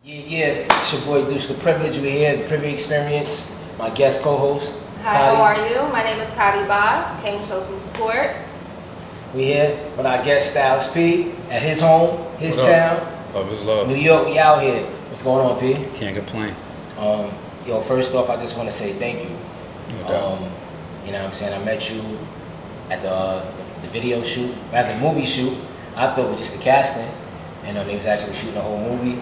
Yeah, it's your boy Duce, the privilege. We're here, the Privi experience. My guest co-host, Hi, Kadi. how are you? My name is Kadi Bob. Came to show some support. We here with our guest Styles P at his home, his What town, up? Love is love. New York. We out here. What's going on, P? Can't complain. Yo, first off, I just want to say thank you. No doubt. You know what I'm saying? I met you at the video shoot, at the movie shoot. I thought it was just a casting, and they was actually shooting the whole movie.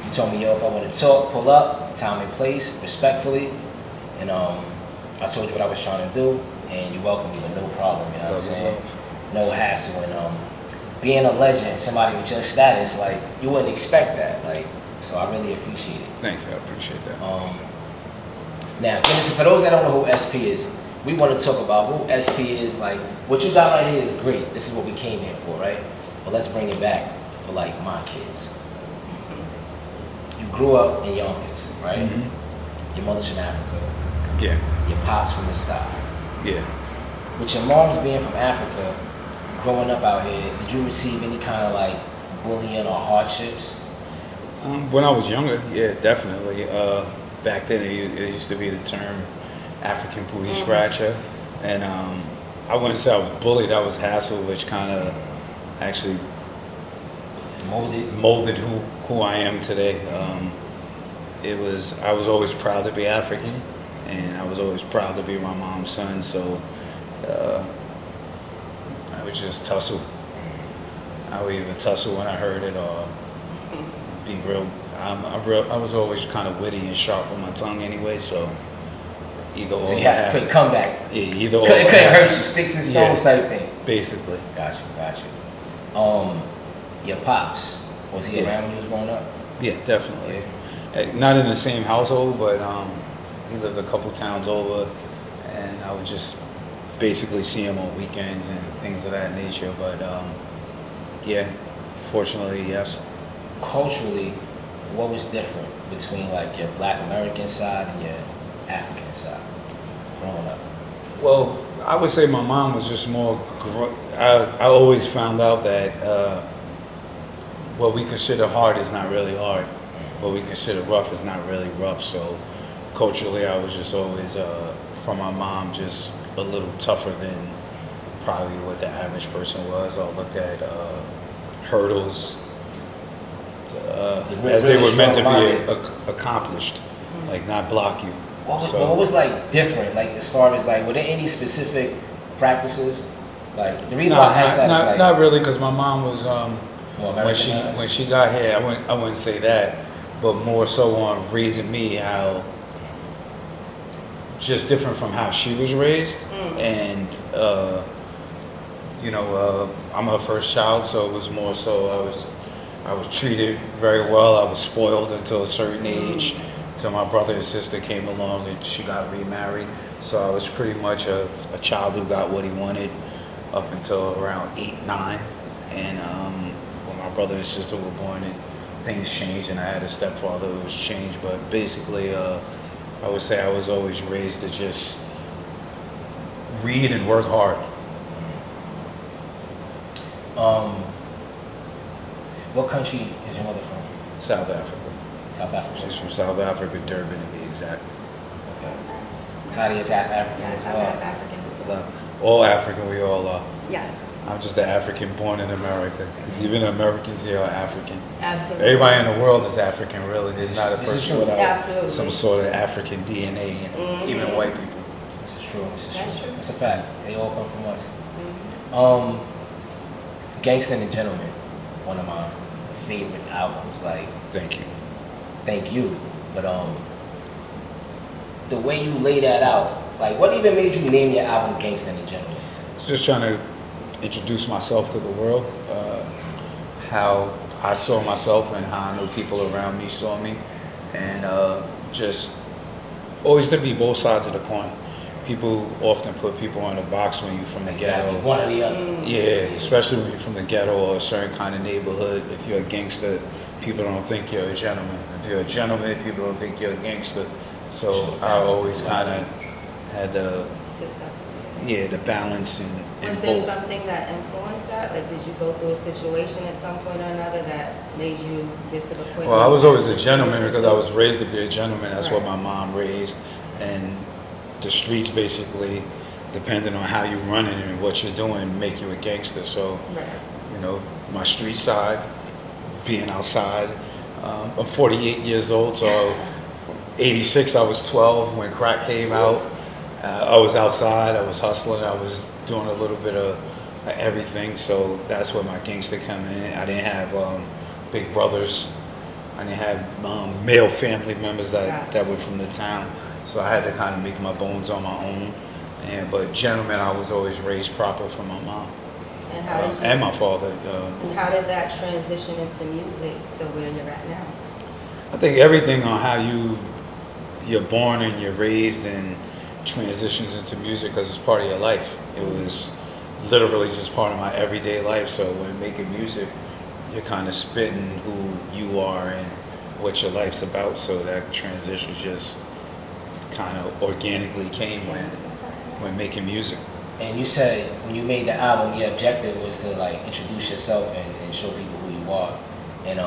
You told me, yo, if I want to talk, pull up, time and place, respectfully. And I told you what I was trying to do, and you welcomed me with no problem, you know what I'm saying? No hassle. And being a legend, somebody with your status, like, you wouldn't expect that. Like, so I really appreciate it. Thank you. I appreciate that. Now, for those that don't know who SP is, we want to talk about who SP is. Like, what you got right here is great. This is what we came here for, right? But let's bring it back for, like, my kids. You grew up in Yonkers, right? Mm-hmm. Your mother's from Africa. Yeah. Your pop's from the style. Yeah. With your mom's being from Africa, growing up out here, did you receive any kind of, like, bullying or hardships? When I was younger, yeah, definitely. Back then, it used to be the term African booty scratcher, and I wouldn't say I was bullied. I was hassled, which kind of actually molded who I am today. I was always proud to be African, and I was always proud to be my mom's son. So I would just tussle. I would either tussle when I heard it, or be real. I was always kind of witty and sharp on my tongue anyway, so either or. So you had a quick comeback. Yeah, either or. It couldn't hurt you, sticks and stones type thing. Basically. Got you. Your pops, was he around when you was growing up? Yeah, definitely. Yeah. Not in the same household, but he lived a couple towns over, and I would just basically see him on weekends and things of that nature. But yeah, fortunately, yes. Culturally, what was different between like your Black American side and your African side growing up? Well, I would say my mom was just more. I always found out that what we consider hard is not really hard. What we consider rough is not really rough. So culturally, I was just always, from my mom, just a little tougher than probably what the average person was. I looked at hurdles as they were meant to be accomplished, like not block you. What was like different? Like as far as like, were there any specific practices? Like the reason why I asked that is like, not really, because my mom was when she got here. I wouldn't say that, but more so on raising me how just different from how she was raised, and I'm her first child, so it was more so I was treated very well. I was spoiled until a certain age, till my brother and sister came along and she got remarried. So I was pretty much a child who got what he wanted up until around 8, 9. And when my brother and sister were born, things changed, and I had a stepfather who was changed. But basically, I would say I was always raised to just read and work hard. What country is your mother from? South Africa. South Africa. She's from South Africa, Durban to be exact. Okay. Kadi is South African as I'm well. African as well. All African, we all are. Yes, I'm just an African born in America. Because even Americans here are African. absolutely. Everybody in the world is African, really. There's not a This is person true. without Absolutely. some sort of African DNA, and even white people. This is true. This is That's true. true. It's a fact. They all come from us. Gangsta and the Gentleman, one of my favorite albums. Like, Thank you. thank you. But the way you lay that out, like, what even made you name your album Gangsta and the Gentleman? Just trying to introduce myself to the world, how I saw myself and how I know people around me saw me, and just always to be both sides of the coin. People often put people in a box when you're from the ghetto. One or the other. Yeah, especially when you're from the ghetto or a certain kind of neighborhood. If you're a gangster, people don't think you're a gentleman. If you're a gentleman, people don't think you're a gangster. So I always kind of had the balance, and in Was there both. something that influenced that? Like, did you go through a situation at some point or another that made you get to the point? Well, I was always a gentleman because I too? was raised to be a gentleman. That's what Right. my mom raised. And the streets basically, depending on how you run it and what you're doing, make you a gangster. So, Right. you know, my street side, being outside. I'm 48 years old, so 86, I was 12 when crack came out. I was outside, I was hustling, I was doing a little bit of everything. So that's where my gangster come in. I didn't have big brothers. I didn't have male family members that were from the town. So I had to kind of make my bones on my own. But gentlemen, I was always raised proper from my mom And how did you, and my father. and how did that transition into music to where you're at now? I think everything on how you're born and you're raised and transitions into music because it's part of your life. It was literally just part of my everyday life. So when making music, you're kind of spitting who you are and what your life's about. So that transition just kind of organically came when making music. And you said when you made the album, your objective was to like introduce yourself and show people who you are. And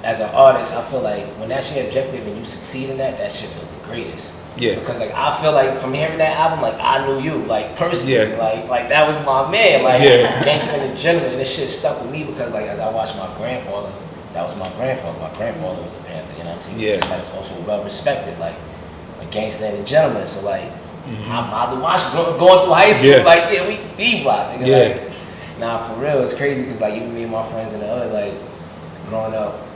as an artist, I feel like when that's your objective and you succeed in that, that shit feels the greatest. Yeah. Because like I feel like from hearing that album, like I knew you, like personally, Yeah. like that was my man, like Yeah. Gangsta and the Gentleman. And this shit stuck with me because like as I watched my grandfather, that was my grandfather. My grandfather was a Panther, you know what I'm saying? Yeah. Somebody that's also well respected, like a Gangsta and the Gentleman. So like I had to watch going through high school, Yeah. like we D block, nigga. Yeah. Like, nah, for real, it's crazy because like even me and my friends in the hood, like growing up.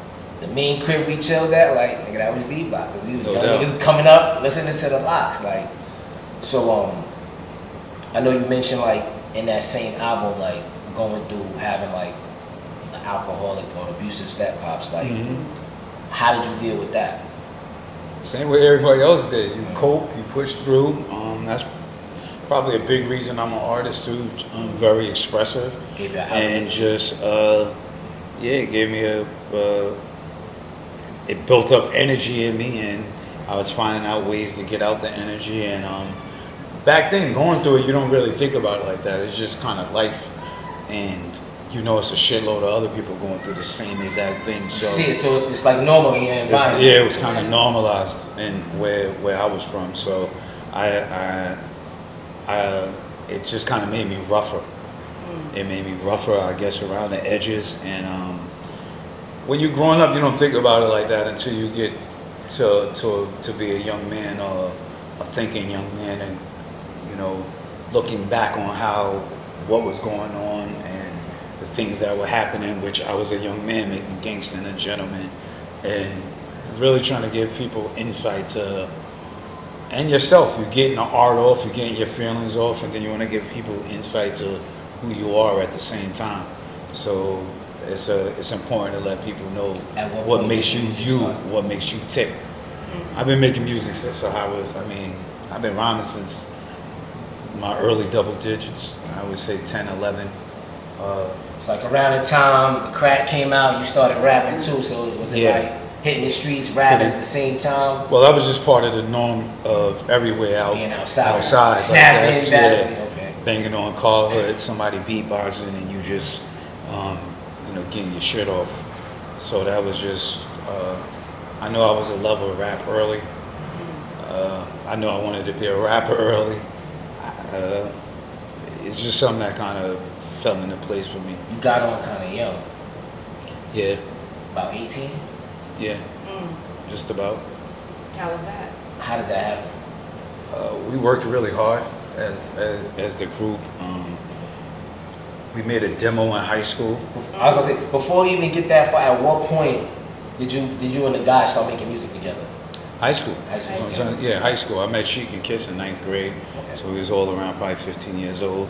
The main crib we chilled at, like, nigga, that was D block, because we was young niggas coming up, listening to the locks, like. So, I know you mentioned, like, in that same album, like, going through having, like, the alcoholic or abusive step pops, like, how did you deal with that? Same way everybody else did. You cope, you push through. That's probably a big reason I'm an artist too. I'm very expressive. Gave you an And outlet. just, it gave me it built up energy in me, and I was finding out ways to get out the energy. And back then, going through it, you don't really think about it like that. It's just kind of life, and you know it's a shitload of other people going through the same exact thing. So See it, so it's just like normal in your environment. it was kind of normalized in where I was from. So it just kind of made me rougher. It made me rougher, I guess, around the edges. And when you're growing up, you don't think about it like that until you get to be a young man or a thinking young man, and you know, looking back on what was going on and the things that were happening, which I was a young man making Gangsta and a Gentleman, and really trying to give people insight to, and yourself, you're getting the art off, you're getting your feelings off, and then you want to give people insight to who you are at the same time. So it's important to let people know what makes you you, what makes you tick. I've been making music since I've been rhyming since my early double digits. I would say 10, 11. It's like around the time the crack came out, you started rapping too, so was it Yeah. like hitting the streets, rapping at the same time? Well, that was just part of the norm of everywhere out. Being outside. Outside. Snapping, Like, battling, okay. Banging on car hood, somebody beatboxing, and you just, getting your shit off. So that was just, I knew I was a lover of rap early. I knew I wanted to be a rapper early. It's just something that kind of fell into place for me. You got on kind of young, Yeah, about 18? yeah, just about. How was that? How did that happen? We worked really hard as the group. We made a demo in high school. I was gonna say, before you even get that far, at what point did you and the guy start making music together? High school. High school. Yeah, high school. I met Sheik and Kiss in 9th grade. Okay. So we was all around probably 15 years old.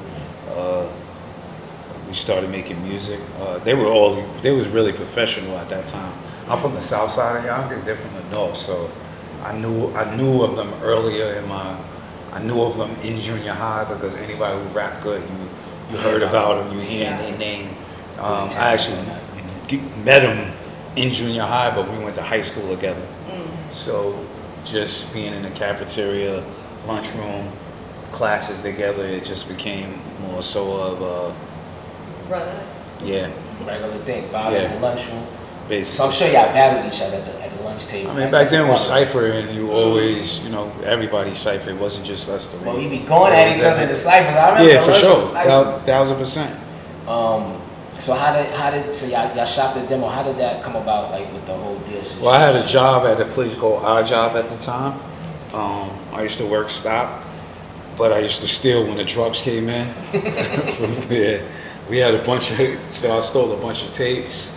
We started making music. They was really professional at that time. I'm from the south side of Yonkers, they're from the north, so I knew of them earlier I knew of them in junior high, because anybody who rapped good, you heard about them, you hear their name. I actually met them in junior high, but we went to high school together. So just being in the cafeteria, lunchroom, classes together. It just became more so of Brother. yeah, Regular thing, vibe in the lunchroom. So basically. I'm sure y'all battled each other at the lunch table. I mean, back then it was cipher, and you always, you know, everybody cipher. It wasn't just us three. Well, we be going at each other in the ciphers. I remember. Yeah, for sure, Ciphers. 1000%. So how did so y'all shot the demo? How did that come about? Like with the whole deal? Well, I had a job at a place called Odd Job at the time. I used to work stop, but I used to steal when the trucks came in. Yeah, we had a bunch of, so I stole a bunch of tapes.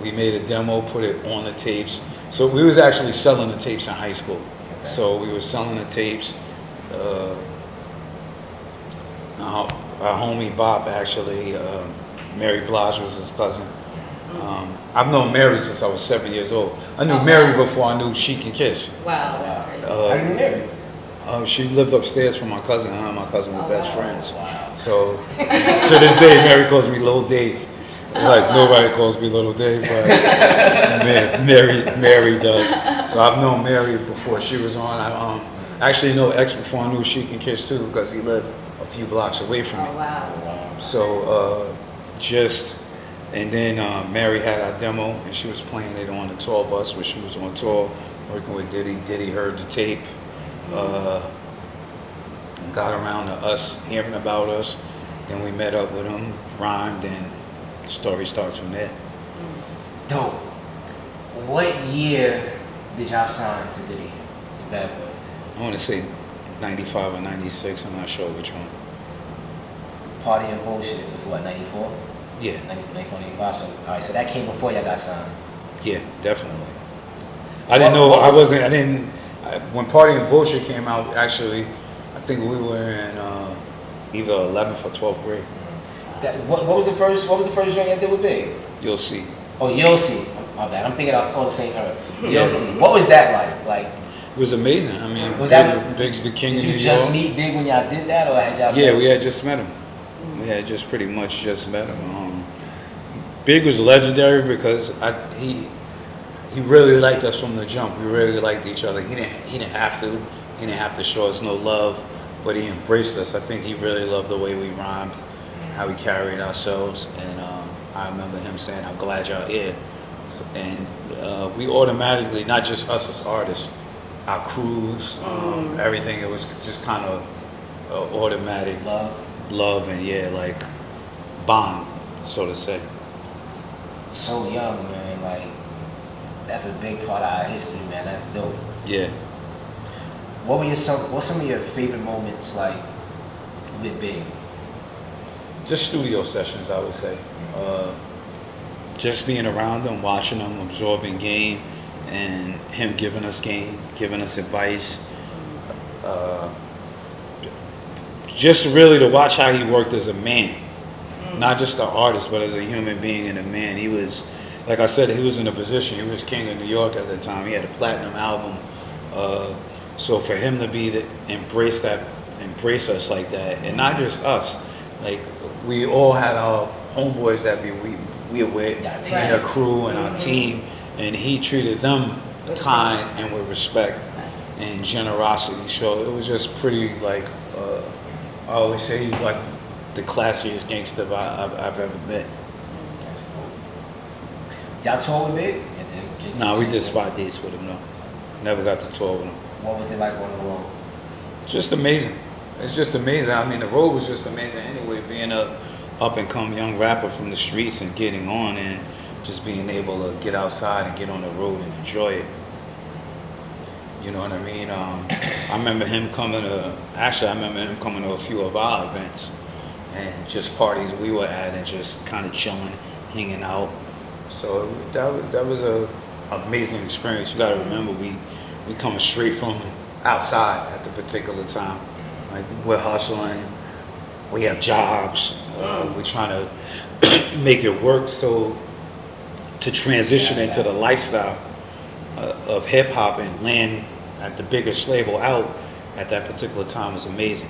We made a demo, put it on the tapes. So we was actually selling the tapes in high school. Okay. So we were selling the tapes. Our homie Bob actually, Mary Blige was his cousin. I've known Mary since I was 7 years old. I knew Mary before I knew She Can Kiss. Wow, that's crazy. How you Mary? She lived upstairs from my cousin. Her and my cousin were best friends. Wow. So to this day, Mary calls me Little Dave. Like nobody calls me Little Dave, but Mary does. So I've known Mary before she was on. I actually know X before I knew She Can Kiss too, because he lived a few blocks away from me. Oh, wow. So and then Mary had our demo, and she was playing it on the tour bus when she was on tour, working with Diddy. Diddy heard the tape, got around to us, hearing about us. Then we met up with him, rhymed, and the story starts from there. Dope. What year did y'all sign to Diddy? To Bad Boy? I want to say 95 or 96, I'm not sure which one. Party and Bullshit was what, 94? Yeah, 94, 95. So, all right, so that came before y'all got signed. yeah, definitely. I didn't know, when Party and Bullshit came out, actually, I think we were in either 11th or 12th grade. What was the first joint y'all did with Big? You'll see. Oh, You'll See. My bad. I'm thinking I was all the same era. You'll See. What was that like? Like, It was amazing. I mean, Was that- Big's the king did of you New just York. meet Big when y'all did that, or had y'all? Yeah, we had just met him. We had just pretty much just met him. Big was legendary because he really liked us from the jump. We really liked each other. He didn't have to show us no love, but he embraced us. I think he really loved the way we rhymed, how we carried ourselves, and I remember him saying, "I'm glad y'all here." And we automatically, not just us as artists, our crews, everything. It was just kind of automatic love and like bond, so to say. So young, man. Like, that's a big part of our history, man. That's dope. Yeah. What's some of your favorite moments like with Big? Just studio sessions, I would say. Just being around him, watching him, absorbing game, and him giving us game, giving us advice. Just really to watch how he worked as a man, not just an artist, but as a human being and a man. He was, like I said, he was in a position. He was king of New York at the time. He had a platinum album. So for him to embrace us like that, and not just us, like we all had our homeboys that we were with, and our crew and our team, and he treated them kind and with respect and generosity. So it was just pretty like, I always say he's like the classiest gangster I've ever met. Y'all tour with Big? Nah, we did spot dates with him though. Never got to tour with him. What was it like on the road? Just amazing. It's just amazing. I mean, the road was just amazing anyway, being a up-and-come young rapper from the streets and getting on and just being able to get outside and get on the road and enjoy it. You know what I mean? I remember him coming to a few of our events and just parties we were at and just kind of chilling, hanging out. So that was a amazing experience. You got to remember, we coming straight from outside at the particular time. Like we're hustling, we have jobs, we're trying to make it work. So to transition into the lifestyle of hip hop and land at the biggest label out at that particular time was amazing.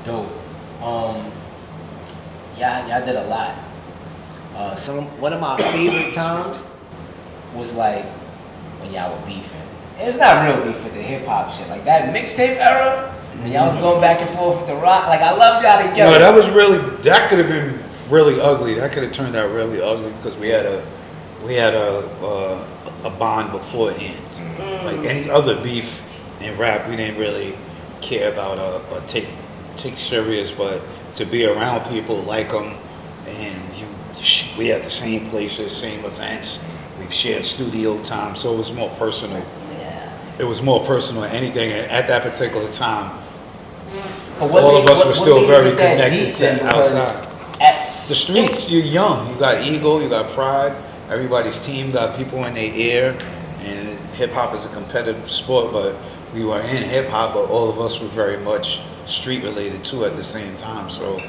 Dope. Y'all did a lot. One of my favorite times was like when y'all were beefing. It's not real beef with the hip hop shit. Like that mixtape era, when y'all was going back and forth with the rock. Like I loved y'all together. No, that was really, that could have been really ugly. That could have turned out really ugly because we had a bond beforehand. Like any other beef in rap, we didn't really care about or take serious, but to be around people like them, and we had the same places, same events. We've shared studio time, so it was more personal. Yeah. It was more personal than anything. And at that particular time, But all of us were still made very it that connected deep to then? Because outside. at- The streets, you're young. You got ego, you got pride. Everybody's team got people in their ear. And hip hop is a competitive sport, but we were in hip hop, but all of us were very much street related too at the same time. So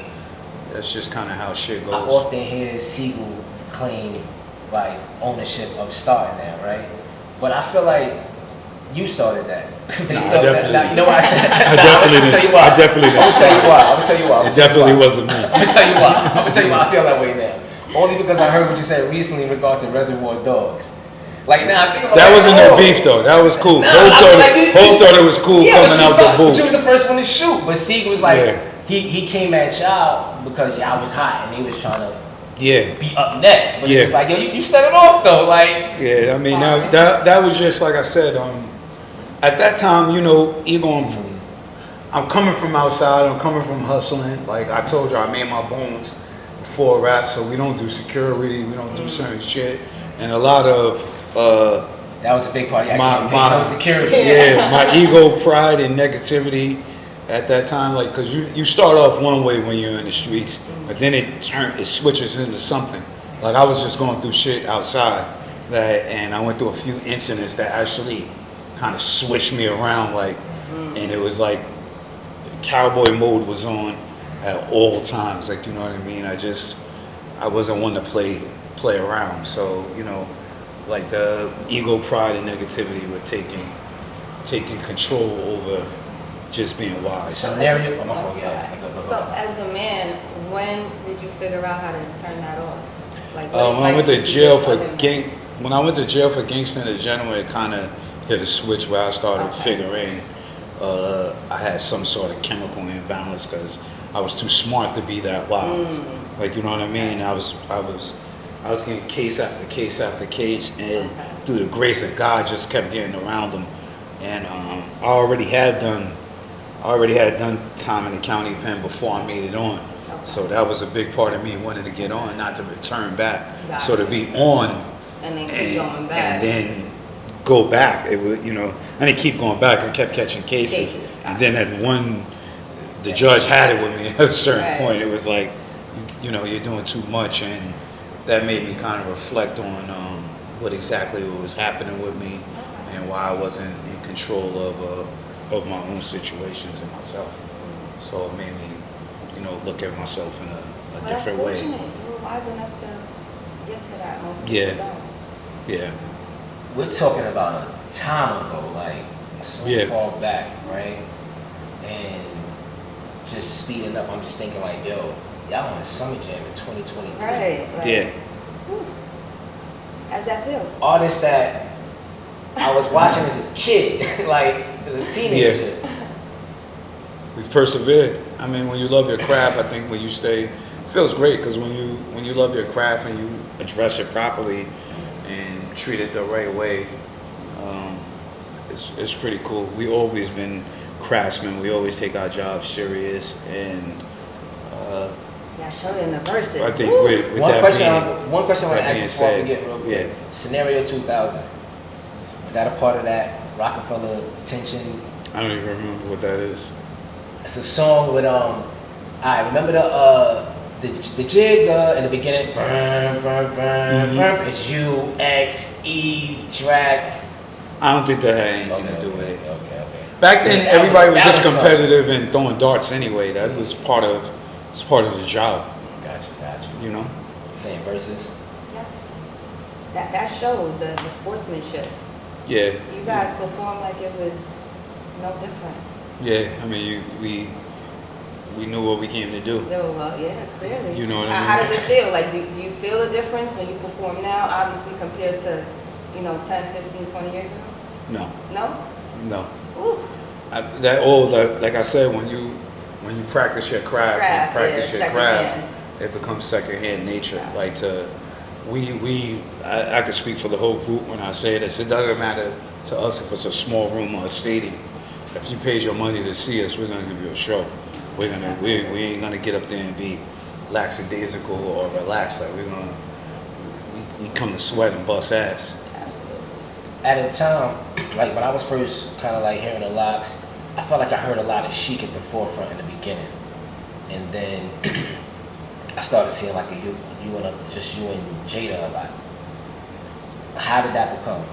that's just kind of how shit I goes. often hear Siegel claim like ownership of starting that, right? But I feel like you started that. Based on that. Now, you know what I said? I definitely didn't. I definitely didn't. I'm gonna tell you why. I'm gonna tell you why. It definitely wasn't me. I'm gonna tell you why. I'm gonna tell you why I feel that way now. Only because I heard what you said recently in regard to Reservoir Dogs. Like now, I think about That like, wasn't no beef though. That was cool. Nah, Hope thought it was cool yeah, coming out the but booth. you was the first one to shoot. But Siegel was like, Yeah. he came at y'all because y'all was hot and they was trying to Yeah. be up next. But Yeah. it was like, yo, you set it off though. Like, Yeah, I mean that was just like I said. At that time, you know, I'm coming from outside. I'm coming from hustling. Like I told you, I made my bones before rap, so we don't do security. We don't do certain shit, and a lot of that was a big part of your my campaign. No security. yeah, my ego, pride, and negativity at that time. Like, cause you start off one way when you're in the streets, but then it switches into something. Like I was just going through shit outside and I went through a few incidents that actually kind of switched me around, like, and it was like cowboy mode was on at all times, like, you know what I mean? I wasn't one to play around, so, you know, like the ego, pride, and negativity were taking control over just being wise. Scenario. Oh, my fault, yeah. So as a man, when did you figure out how to turn that off? Like When I went to jail for gangster the gentleman, it kind of hit a switch where I started figuring I had some sort of chemical imbalance because I was too smart to be that wild. Like, you know what I mean? I was getting case after case after case, and through the grace of God, just kept getting around them. And I already had done time in the county pen before I made it on. So that was a big part of me wanting to get on, not to return back. Gotcha. So to be on and then keep going back. and then go back. It would, you know, I didn't keep going back. I kept catching cases. And then at the judge had it with me at a certain point. It was like, you know, you're doing too much, and that made me kind of reflect on what exactly was happening with me and why I wasn't in control of my own situations and myself. So it made me, you know, look at myself in a different way. That's fortunate. You were wise enough to get to that. Most people don't. Yeah. We're talking about a time ago, like so far back, right? And just speeding up, I'm just thinking like, yo, y'all on a summer jam in 2023. Right. Like, whew. How's that feel? Artists that I was watching as a kid, like as a teenager. Yeah. We've persevered. I mean, when you love your craft, I think when you stay, it feels great because when you love your craft and you address it properly and treat it the right way, it's pretty cool. We always been craftsmen. We always take our jobs serious, and yeah, show it in the verses. I think with one that question being, I want to ask before I forget real quick. Yeah. Scenario 2000. Was that a part of that Rockefeller tension? I don't even remember what that is. It's a song with I remember the jig in the beginning. Burn, burn, burn, burn. It's you, X, Eve, Drag. I don't think that had anything to do with it. Okay. Back then, everybody was just something. competitive and throwing darts anyway. That was part of the job. Gotcha. You know. Same verses. Yes. That showed the sportsmanship. Yeah. You guys performed like it was no different. Yeah. I mean, we knew what we came to do. Well, yeah, clearly. You know what I mean? How does it feel? Like, do you feel a difference when you perform now, obviously, compared to, 10, 15, 20 years ago? No, No? no. Ooh. Like I said, when you practice your craft and practice your craft, it becomes secondhand nature. Like I could speak for the whole group when I say this. It doesn't matter to us if it's a small room or a stadium. If you paid your money to see us, we're gonna give you a show. We ain't gonna get up there and be lackadaisical or relaxed. Like we come to sweat and bust ass. Absolutely. At a time, like when I was first kind of like hearing the locks, I felt like I heard a lot of chic at the forefront in the beginning, and then I started seeing like you and Jada a lot. How did that become?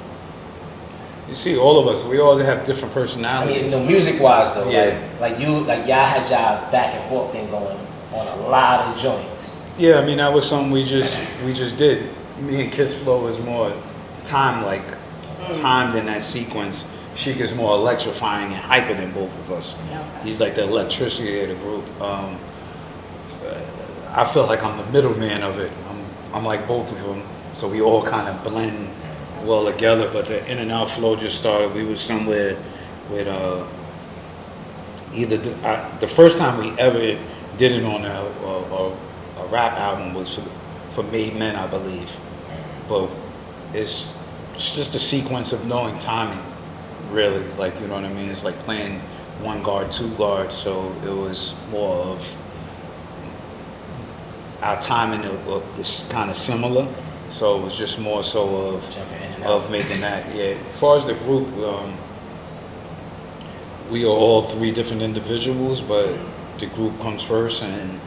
You see, all of us, we all have different I personalities. mean, music-wise though, Yeah. like y'all had y'all back and forth thing going on a lot of joints. Yeah, I mean that was something we just did. Me and Kiss Flow is more timed in that sequence. Sheik is more electrifying and hyper than both of us. Okay. He's like the electricity of the group. I feel like I'm the middleman of it. I'm like both of them, so we all kind of blend well together. But the in and out flow just started. We was somewhere with either the first time we ever did it on a rap album was for Made Men, I believe. But it's just a sequence of knowing timing, really. Like, you know what I mean? It's like playing one guard, two guard. So it was more of our timing is kind of similar. So it was just more so of making that. Yeah. As far as the group, we are all three different individuals, but the group comes first, and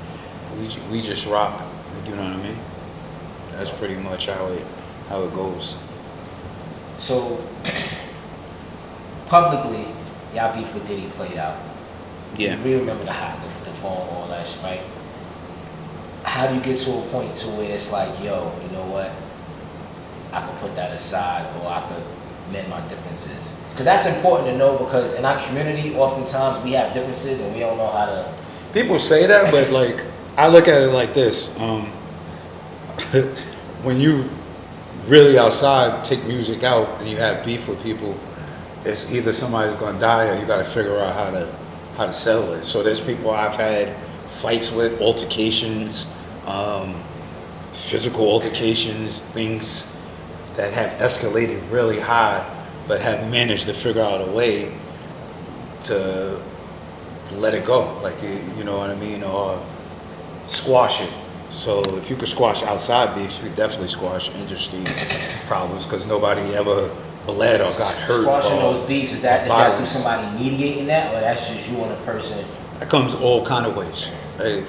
we just rock. You know what I mean? That's pretty much how it goes. So publicly, y'all beef with Diddy played out. Yeah. We remember the phone, all that shit, right? How do you get to a point to where it's like, yo, you know what? I could put that aside, or I could mend my differences. Because that's important to know, because in our community, oftentimes we have differences and we don't know how to. People say that, but like I look at it like this: when you really outside take music out and you have beef with people, it's either somebody's going to die or you got to figure out how to settle it. So there's people I've had fights with, altercations, physical altercations, things that have escalated really high, but have managed to figure out a way to let it go, like, you know what I mean, or squash it. So if you could squash outside beefs, you could definitely squash industry problems, because nobody ever bled or got hurt. Squashing those beefs, is that through somebody mediating that, or that's just you and a person? That comes all kind of ways.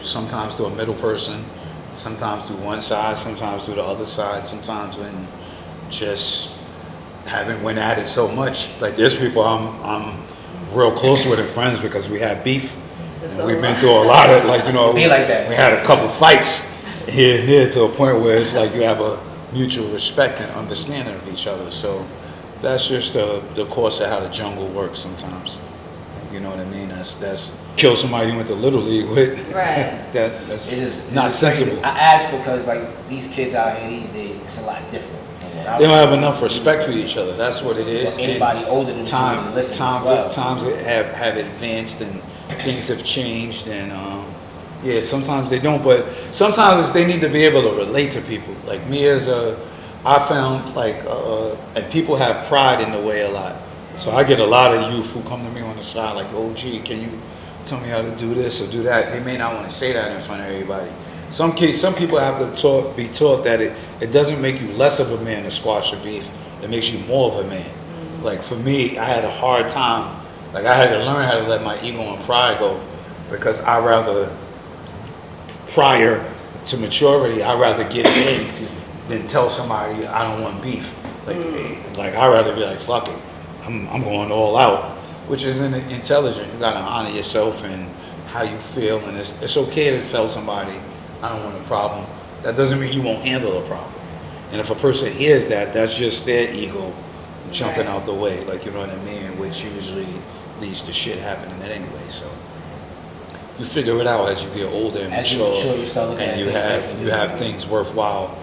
Sometimes through a middle person, sometimes through one side, sometimes through the other side, sometimes when just haven't went at it so much. Like there's people I'm real close with and friends because we have beef. And we've been through a lot of, like, you know, be like that. We had a couple fights here and there to a point where it's like you have a mutual respect and understanding of each other. So that's just the course of how the jungle works sometimes. You know what I mean? That's kill somebody you went to Little League with. Right. That's not sensible. Crazy. I ask because like these kids out here these days, it's a lot different. They don't have enough respect for each other. That's what it is. Anybody older than times times have advanced and things have changed, and yeah, sometimes they don't. But sometimes they need to be able to relate to people. Like me I found like, and people have pride in the way a lot. So I get a lot of youth who come to me on the side like, "Oh, gee, can you tell me how to do this or do that?" They may not want to say that in front of everybody. Some people have to be taught that it doesn't make you less of a man to squash a beef. It makes you more of a man. Mm-hmm. Like for me, I had a hard time. Like I had to learn how to let my ego and pride go, because prior to maturity, I'd rather get in than tell somebody I don't want beef. Like I'd rather be like, fuck it, I'm going all out, which isn't intelligent. You gotta honor yourself and how you feel, and it's okay to tell somebody I don't want a problem. That doesn't mean you won't handle a problem. And if a person hears that, that's just their ego jumping out the way, like, you know what I mean, which usually leads to shit happening anyway. So you figure it out as you get older and mature, you start looking and at you have things worthwhile,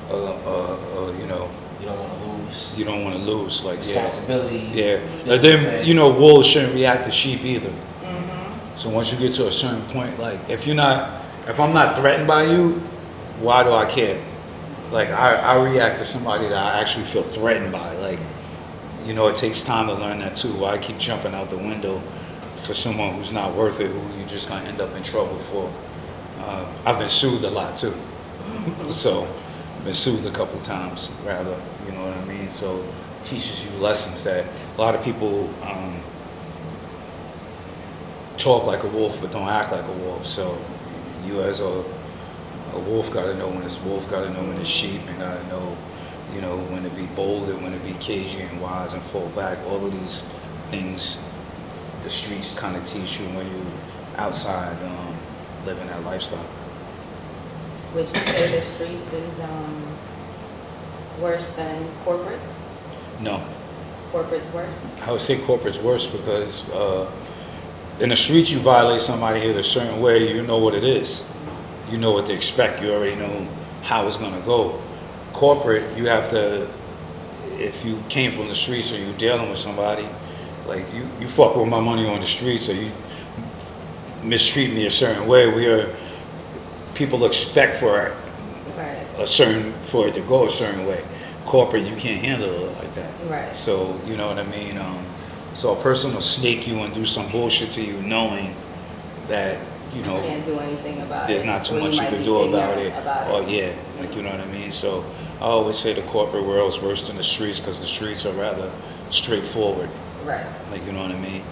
you know, You don't want to lose. You don't want to lose, like Responsibility. Yeah. But then wolves shouldn't react to sheep either. Mm-hmm. So once you get to a certain point, like if I'm not threatened by you, why do I care? Like I react to somebody that I actually feel threatened by. Like, it takes time to learn that too. Why I keep jumping out the window for someone who's not worth it, who you're just gonna end up in trouble for. I've been sued a lot too. So I've been sued a couple times, rather, you know what I mean? So it teaches you lessons that a lot of people talk like a wolf but don't act like a wolf. So you as a wolf gotta know when it's wolf, gotta know when it's sheep, and gotta know, when to be bold and when to be cagey and wise and fall back. All of these things the streets kind of teach you when you're outside living that lifestyle. Would you say the streets is worse than corporate? No. Corporate's worse? I would say corporate's worse because in the streets you violate somebody here a certain way, you know what it is. You know what to expect. You already know how it's going to go. Corporate, you have to, if you came from the streets or you're dealing with somebody, like you fuck with my money on the streets or you mistreat me a certain way, people expect for for it to go a certain way. Corporate, you can't handle it like that. Right. So, you know what I mean? So a person will snake you and do some bullshit to you knowing that, you can't do anything about there's it. not too much you can do about it. Like, you know what I mean? So I always say the corporate world's worse than the streets because the streets are rather straightforward. Right. Like, you know what I mean?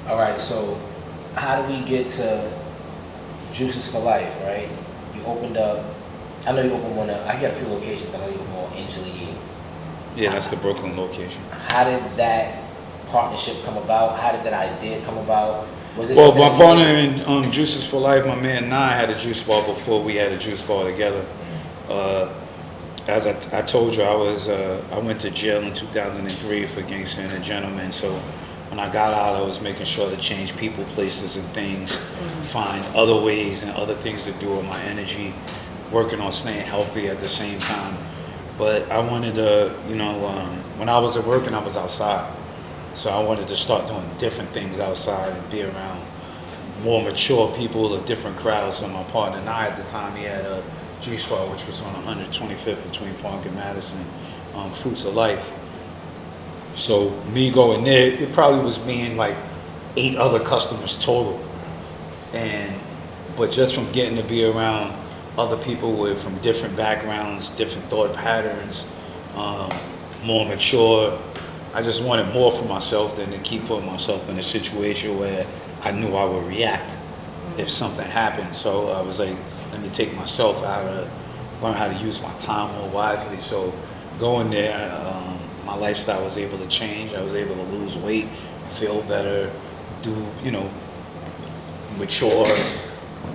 All right, so how do we get to Juices for Life, right? You opened up, I know you opened one up, I got a few locations, but I know you opened one in Angeli. Yeah, that's the Brooklyn location. How did that partnership come about? How did that idea come about? Was this Well, my partner in Juices for Life, my man Nye, had a juice bar before we had a juice bar together. As I told you, I went to jail in 2003 for gangster and a gentleman. So when I got out, I was making sure to change people, places, and things, find other ways and other things to do with my energy, working on staying healthy at the same time. But I wanted to, when I was at work and I was outside, so I wanted to start doing different things outside and be around more mature people, a different crowd. So my partner and I, at the time, he had a juice bar, which was on 125th between Park and Madison, Fruits of Life. So me going there, it probably was being like 8 other customers total. But just from getting to be around other people from different backgrounds, different thought patterns, more mature, I just wanted more for myself than to keep putting myself in a situation where I knew I would react if something happened. So I was like, let me take myself out of, learn how to use my time more wisely. So going there, my lifestyle was able to change. I was able to lose weight, feel better, mature,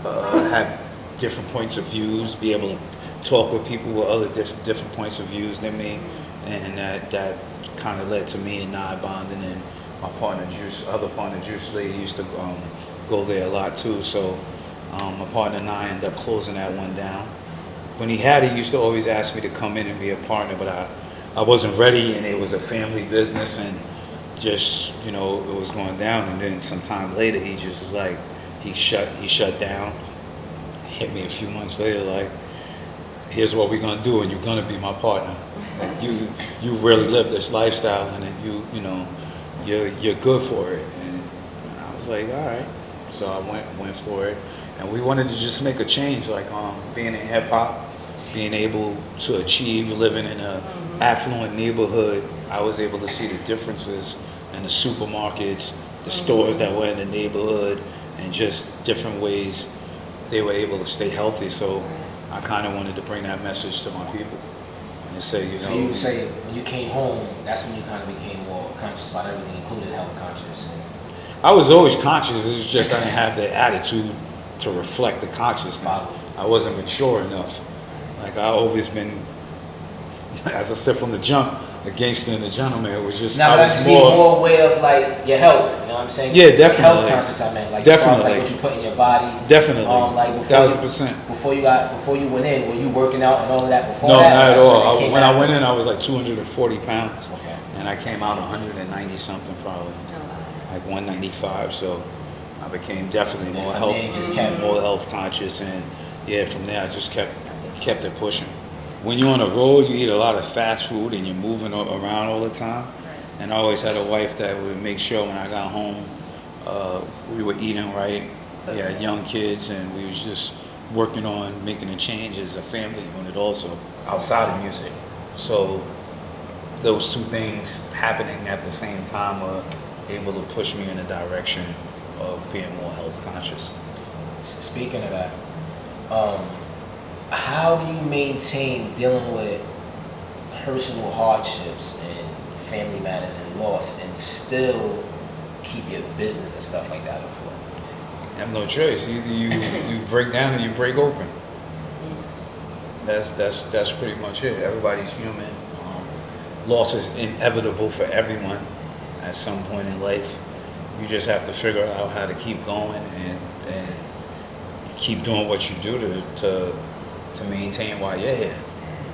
have different points of views, be able to talk with people with other different points of views than me. And that kind of led to me and Nye bonding, and my partner other partner Juice Lee used to go there a lot too. So my partner Nye ended up closing that one down. When he used to always ask me to come in and be a partner, but I wasn't ready, and it was a family business, and just, it was going down. And then sometime later, he just was like, he shut down, hit me a few months later, like, here's what we're gonna do, and you're gonna be my partner. Like, you really live this lifestyle, and you're good for it. And I was like, all right. So I went for it, and we wanted to just make a change, like being in hip hop, being able to achieve living in a affluent neighborhood. I was able to see the differences in the supermarkets, the stores that were in the neighborhood, and just different ways they were able to stay healthy. So I kind of wanted to bring that message to my people and say, So you would say when you came home, that's when you kind of became more conscious about everything, including health conscious. I was always conscious. It was just I didn't have the attitude to reflect the consciousness. I wasn't mature enough. Like I always been, as I said from the jump, the gangster and the gentleman. It was just, Now, I that was just mean more aware of like your health. You know what I'm saying? Yeah, definitely. Health conscious, I mean, like Definitely. like what you put in your body. Definitely. Like before 1000%. Before you went in, were you working out and all of that before No, that? not at all. When I after? went in, I was like 240 pounds. Okay. And I came out 190 something probably. Like 195. So I became definitely And more from health, there you just kept- more health conscious, and yeah, from there I just kept it pushing. When you're on the road, you eat a lot of fast food and you're moving around all the time. And I always had a wife that would make sure when I got home, we were eating right. We had young kids, and we was just working on making a change as a family unit also outside of music. So those two things happening at the same time were able to push me in the direction of being more health conscious. Speaking of that, how do you maintain dealing with personal hardships and family matters and loss and still keep your business and stuff like that afloat? You have no choice. You break down and you break open. That's pretty much it. Everybody's human. Loss is inevitable for everyone at some point in life. You just have to figure out how to keep going and keep doing what you do to maintain while you're here.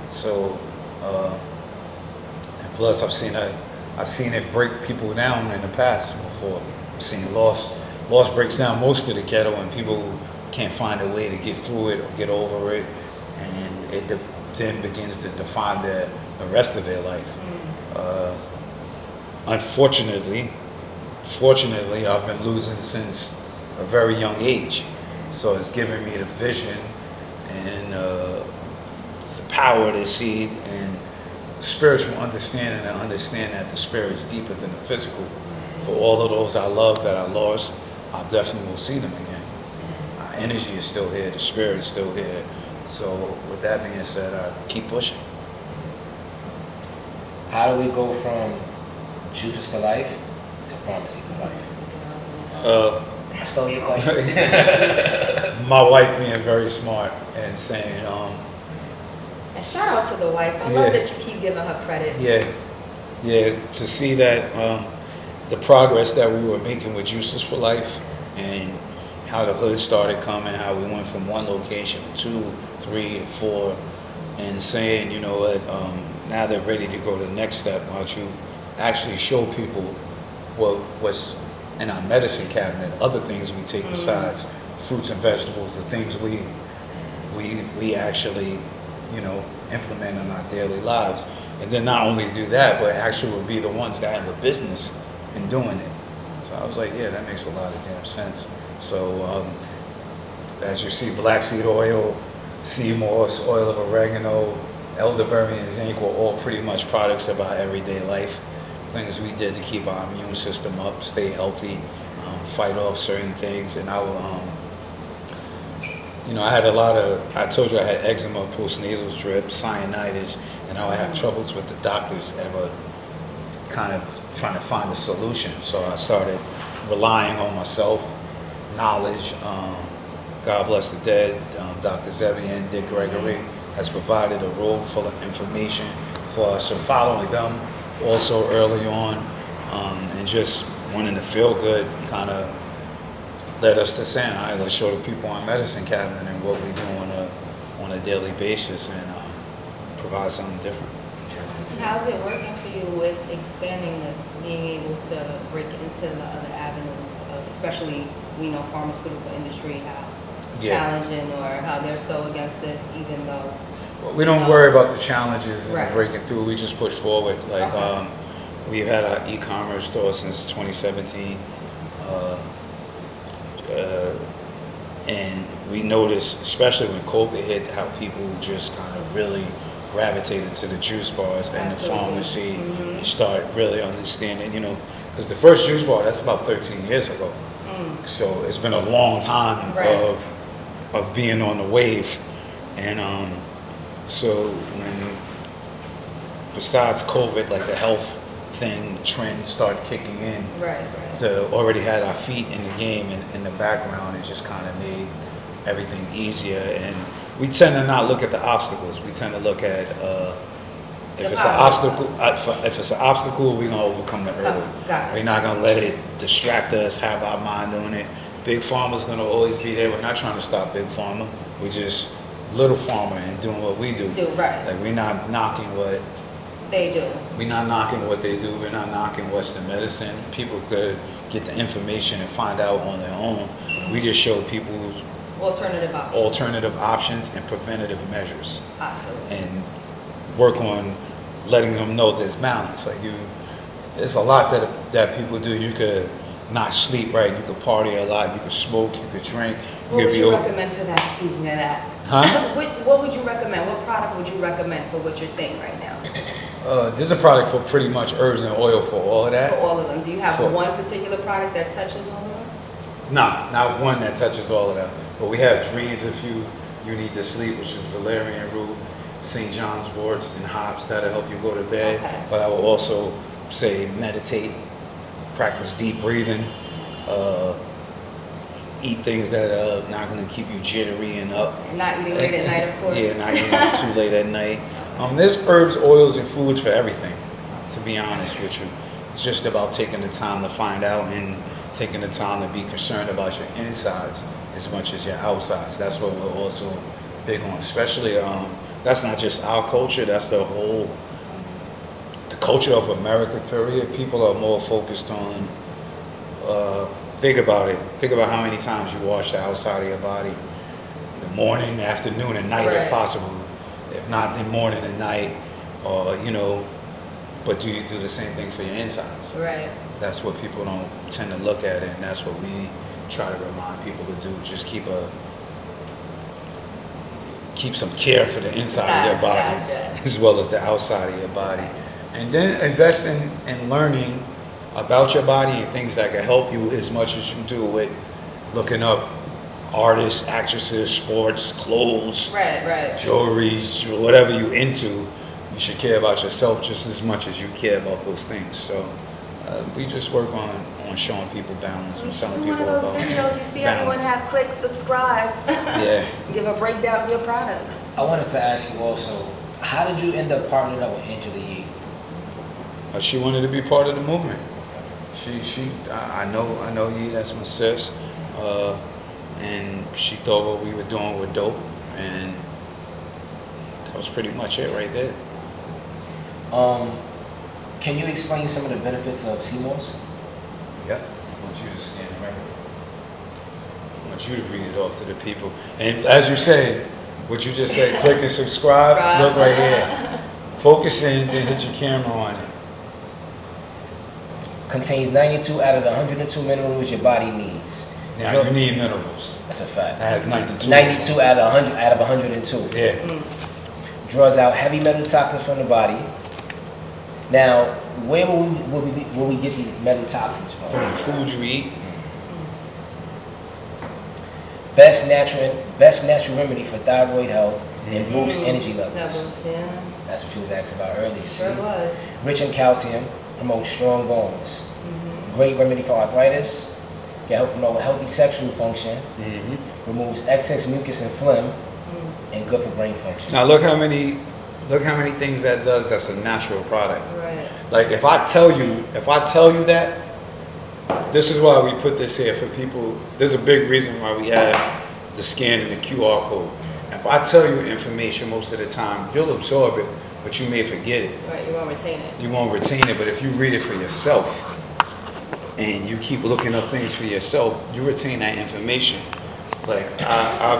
So, and plus I've seen it break people down in the past before. I've seen loss breaks down most of the ghetto, and people can't find a way to get through it or get over it, and it then begins to define the rest of their life. Fortunately, I've been losing since a very young age, so it's given me the vision and the power to see and spiritual understanding and understand that the spirit is deeper than the physical. For all of those I love that I lost, I definitely will see them again. Our energy is still here, the spirit is still here. So with that being said, I keep pushing. How do we go from Juices to Life to Pharmacy for Life? I stole your question. My wife being very smart and saying, And shout out to the wife. I love that you keep giving her credit. Yeah, to see that the progress that we were making with Juices for Life and how the hood started coming, how we went from one location to 2, 3, to 4, and saying, you know what, now they're ready to go to the next step. Why don't you actually show people what's in our medicine cabinet, other things we take besides fruits and vegetables, the things we actually, implement in our daily lives. And then not only do that, but actually would be the ones that have a business in doing it. So I was like, yeah, that makes a lot of damn sense. So as you see, black seed oil, sea moss, oil of oregano, elderberry, and zinc were all pretty much products of our everyday life. Things we did to keep our immune system up, stay healthy, fight off certain things. And I told you I had eczema, postnasal drip, sinusitis, and I would have troubles with the doctors ever kind of trying to find a solution. So I started relying on myself, knowledge. God bless the dead, Dr. Zevian, Dick Gregory has provided a room full of information for us. So following them also early on, and just wanting to feel good kind of led us to saying, all right, let's show the people our medicine cabinet and what we do on a daily basis and provide something different. How's it working for you with expanding this, being able to break into the other avenues, especially we know pharmaceutical industry, how challenging or how they're so against this, even though... Well, we don't worry about the challenges and Right. breaking through. We just push forward. Like we've had our e-commerce store since 2017, and we noticed, especially when COVID hit, how people just kind of really gravitated to the juice bars and the pharmacy. You start really understanding, because the first juice bar, that's about 13 years ago. So it's been a long time of being on the wave. And so when, besides COVID, like the health trend started kicking in, to already had our feet in the game and in the background, it just kind of made everything easier. And we tend to not look at the obstacles. We tend to look at If it's an obstacle, if it's an obstacle, we're gonna overcome the hurdle. Got it. We're not gonna let it distract us, have our mind on it. Big Pharma's gonna always be there. We're not trying to stop Big Pharma. We're just little pharma and doing what we do. Right. Like we're not knocking what They do. we're not knocking what they do. We're not knocking Western medicine. People could get the information and find out on their own. We just show people alternative options and preventative measures. Absolutely. And work on letting them know there's balance. Like there's a lot that people do. You could not sleep right. You could party a lot. You could smoke. You could drink. What would you recommend for that? Speaking of that, huh? What would you recommend? What product would you recommend for what you're saying right now? There's a product for pretty much herbs and oil for all of that. For all of them. Do you have one particular product that touches all of them? Nah, not one that touches all of them. But we have dreams if you need to sleep, which is valerian root, St. John's worts, and hops that'll help you go to bed. Okay. But I will also say meditate, practice deep breathing, eat things that are not going to keep you jittery and up. And not eating late at night, of course. Yeah, not eating too late at night. There's herbs, oils, and foods for everything, to be honest with you. It's just about taking the time to find out and taking the time to be concerned about your insides as much as your outsides. That's what we're also big on, especially that's not just our culture, that's the culture of America, period. People are more focused on, think about it. Think about how many times you wash the outside of your body. In the morning, afternoon, and night if possible. If not, then morning and night, or, but do you do the same thing for your insides? Right. That's what people don't tend to look at, and that's what we try to remind people to do. Just keep some care for the inside of your body, as well as the outside of your body. And then invest in learning about your body and things that can help you as much as you do with looking up artists, actresses, sports, clothes, jewelry, whatever you into. You should care about yourself just as much as you care about those things. So we just work on showing people balance and telling people about one of those videos you see balance. everyone have click subscribe. Yeah. Give a breakdown of your products. I wanted to ask you also, how did you end up partnering up with Angela Yee? She wanted to be part of the movement. I know Yee, that's my sis, and she thought what we were doing was dope, and that was pretty much it right there. Can you explain some of the benefits of CMOS? Yep. I want you to stand right here. I want you to read it off to the people. And as you said, what you just said, click and subscribe. Look right here. Focus in, then hit your camera on it. Contains 92 out of the 102 minerals your body needs. Now you need minerals. That's a fact. That has 92. 92 out of 100 out of 102. Yeah. Draws out heavy metal toxins from the body. Now, where will we get these metal toxins from? From the food you eat. Best natural remedy for thyroid health and boost energy levels. That's what you was asking about earlier. Sure was. Rich in calcium, promotes strong bones. Great remedy for arthritis. Can help promote healthy sexual function. Removes excess mucus and phlegm, and good for brain function. Now look how many things that does. That's a natural product. Right. Like if I tell you that, this is why we put this here for people. There's a big reason why we have the scan and the QR code. If I tell you information most of the time, you'll absorb it, but you may forget it. Right, you won't retain it. You won't retain it, but if you read it for yourself and you keep looking up things for yourself, you retain that information. Like I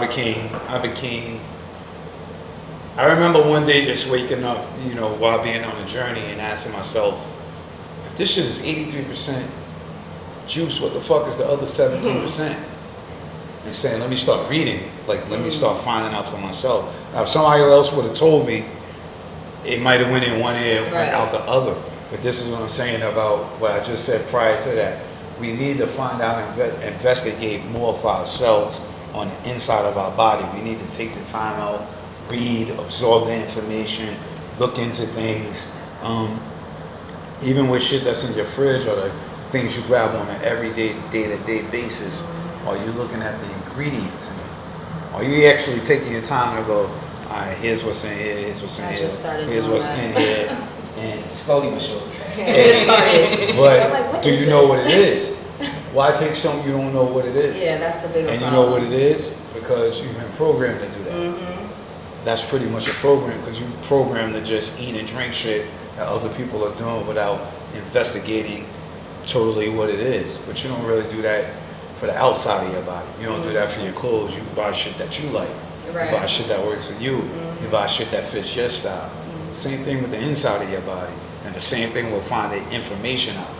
remember one day just waking up, while being on a journey and asking myself, if this shit is 83% juice, what the fuck is the other 17%? And saying, let me start reading, let me start finding out for myself. Now, if somebody else would have told me, it might have went in one ear, went out the other. But this is what I'm saying about what I just said prior to that. We need to find out and investigate more for ourselves on the inside of our body. We need to take the time out, read, absorb the information, look into things. Even with shit that's in your fridge or the things you grab on an everyday, day-to-day basis, are you looking at the ingredients? Are you actually taking your time to go, all all right, here's what's in here, here's what's in I here, just started here's doing what's that. in here, and Slowly but surely. It just started. I'm like, but what do is you know this? what it is? Why take something you don't know what it is? Yeah, that's the bigger And you problem. know what it is? Because you've been programmed to do that. Mm-hmm. That's pretty much a program, because you programmed to just eat and drink shit that other people are doing without investigating totally what it is. But you don't really do that for the outside of your body. You don't do that for your clothes. You buy shit that you like. Right. You buy shit that works for you. You buy shit that fits your style. Same thing with the inside of your body. And the same thing with finding information out.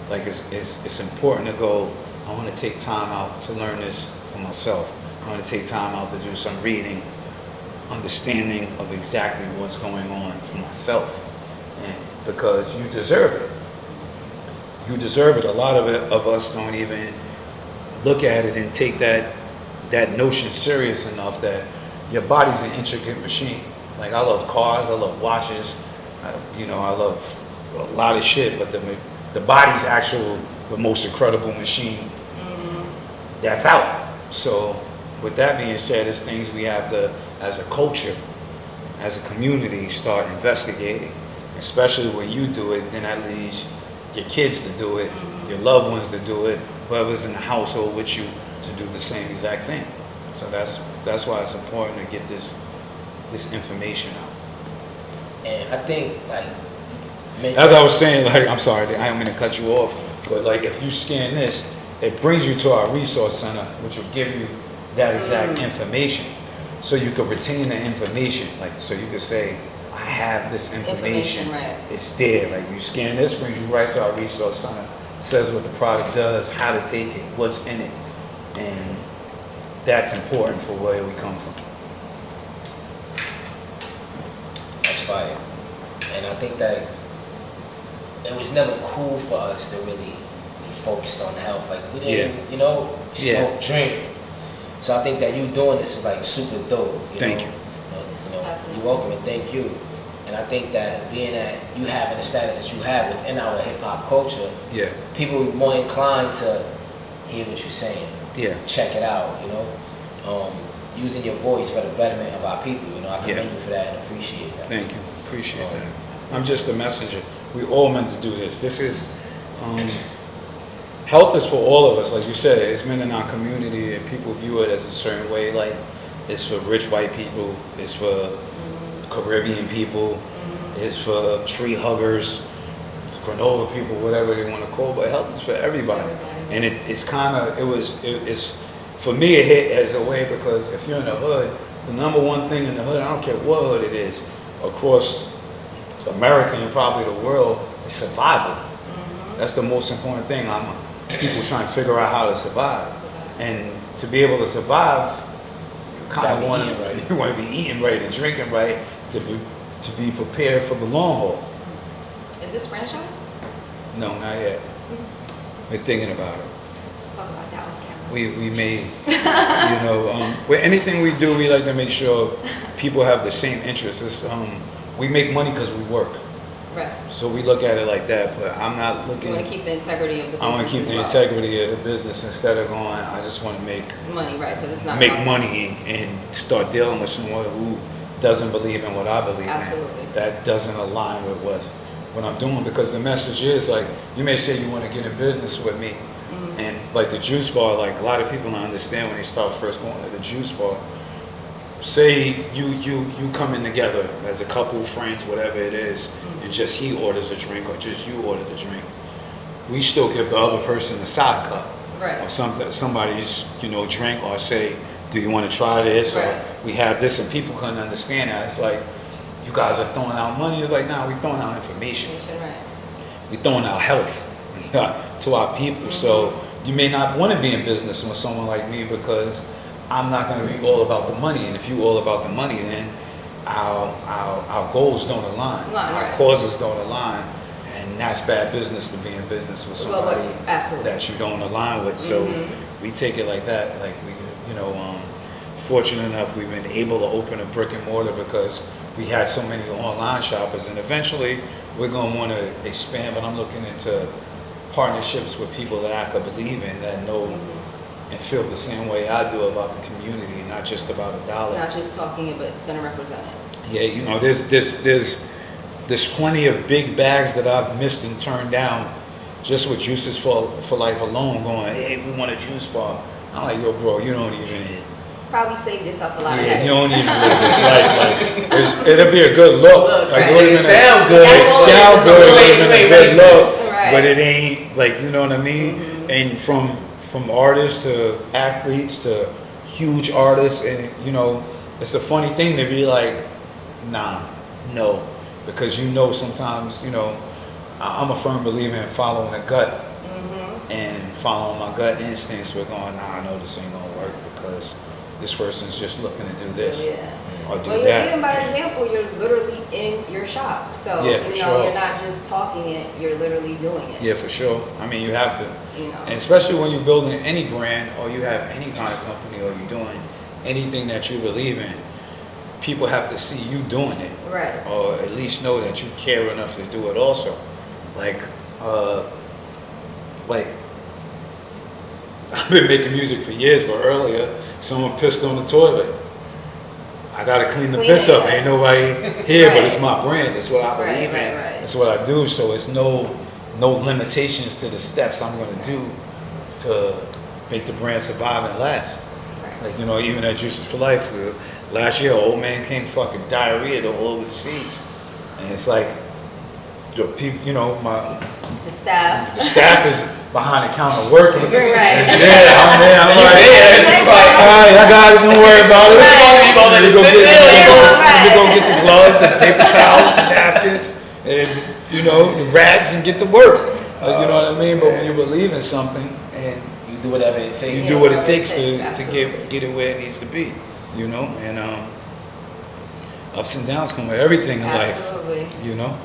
Like it's important to go, I want to take time out to learn this for myself. I want to take time out to do some reading, understanding of exactly what's going on for myself. And because you deserve it. You deserve it. A lot of us don't even look at it and take that notion serious enough that your body's an intricate machine. Like I love cars, I love watches, I love a lot of shit, but the body's the most incredible machine that's out. So with that being said, there's things we have to, as a culture, as a community, start investigating. Especially when you do it, then that leads your kids to do it, your loved ones to do it, whoever's in the household with you to do the same exact thing. So that's why it's important to get this information out. And I think, like, As I was saying, like, I'm sorry, I don't mean to cut you off, but like if you scan this, it brings you to our resource center, which will give you that exact information. So you can retain the information. Like, so you can say, I have this information. Right. It's there. Like you scan this, brings you right to our resource center, says what the product does, how to take it, what's in it. And that's important for where we come from. that's fire. And I think that it was never cool for us to really be focused on health. Like we didn't, smoke, drink. So I think that you doing this is like super dope. Thank you. You're welcome and thank you. And I think that being that you having the status that you have within our hip hop culture, people are more inclined to hear what you're saying. Yeah. Check it out, using your voice for the betterment of our people. I commend you for that and appreciate that. Thank you. Appreciate that. I'm just a messenger. We all meant to do this. This is, health is for all of us. Like you said, it's been in our community and people view it as a certain way. Like it's for rich white people. It's for Caribbean people. It's for tree huggers, granola people, whatever they want to call it. But health is for everybody. And it's for me, it hit as a way because if you're in the hood, the number one thing in the hood, I don't care what hood it is, across America and probably the world, is survival. That's the most important thing. People trying to figure out how to survive. And to be able to survive, you kind of want to be eating right and drinking right to be prepared for the long haul. Is this franchised? No, not yet. We're thinking about it. Let's talk about that off camera. We made, with anything we do, we like to make sure people have the same interests. We make money because we work. Right. So we look at it like that, but I'm not looking. You want to keep the integrity of the business. I want to keep the integrity of the business instead of going, I just want to make money, right? Because it's not make money and start dealing with someone who doesn't believe in what I believe in. That doesn't align with what I'm doing, because the message is like, you may say you want to get in business with me, and like the juice bar, like a lot of people don't understand when they start first going to the juice bar. Say you come in together as a couple, friends, whatever it is, and just he orders a drink or just you order the drink. We still give the other person a side cup, right, or somebody's drink, or say, do you want to try this, right, or we have this, and people couldn't understand that. It's like, you guys are throwing out money. It's like, nah, we throwing out information. Right. We throwing out health to our people. So you may not want to be in business with someone like me because I'm not going to be all about the money. And if you all about the money, then our goals don't align. Our causes don't align. And that's bad business to be in business with somebody that you don't align with. So we take it like that. Like fortunate enough, we've been able to open a brick and mortar because we had so many online shoppers, and eventually we're going to want to expand, but I'm looking into partnerships with people that I could believe in, that know and feel the same way I do about the community, not just about a dollar. Not just talking it, but it's gonna represent it. Yeah, you know, there's plenty of big bags that I've missed and turned down just with Juices for Life alone, going, hey, we want a juice bar. I'm like, yo, bro, you don't even. Probably saved yourself a lot of Yeah, headache. you don't even live this life. Like, it'll be a good look. Like, It sound good. It sound good. It would have been a good look. Right. But it ain't, like, you know what I mean? Mm-hmm. And from artists to athletes to huge artists, and, you know, it's a funny thing to be like, nah, no. Because you know sometimes, you know, I'm a firm believer in following the gut. Mm-hmm. And following my gut instincts, we're going, nah, I know this ain't gonna work because this person's just looking to do this Yeah. or do Well, you're that. leading by example. You're literally in your shop, so Yeah, for you know sure. you're not just talking it. You're literally doing it. Yeah, for sure. I mean, you have to. You know. And especially when you're building any brand or you have any kind of company or you're doing anything that you believe in, people have to see you doing it. Right. Or at least know that you care enough to do it also. Like I've been making music for years, but earlier someone pissed on the toilet. I gotta clean the piss up. Ain't nobody here, but it's my brand. It's what I believe in. Right. It's what I do. So it's no limitations to the steps I'm gonna do to make the brand survive and last. Right. Like, you know, even at Juices for Life, last year, old man came fucking diarrhea all over the seats, and it's like the people, you know, The staff. the staff is behind the counter working. Right. And yeah, I'm there. I'm like, It's like, all right, I got it. Don't worry about it. You gonna let it sit there? We go get the gloves, the paper towels, the napkins, and you know, the rags, and get to work. Like, you know what I mean? But when you believe in something and You do whatever it takes. you do what it takes to Absolutely. get it where it needs to be, you know, and ups and downs come with everything in life, Absolutely. you know.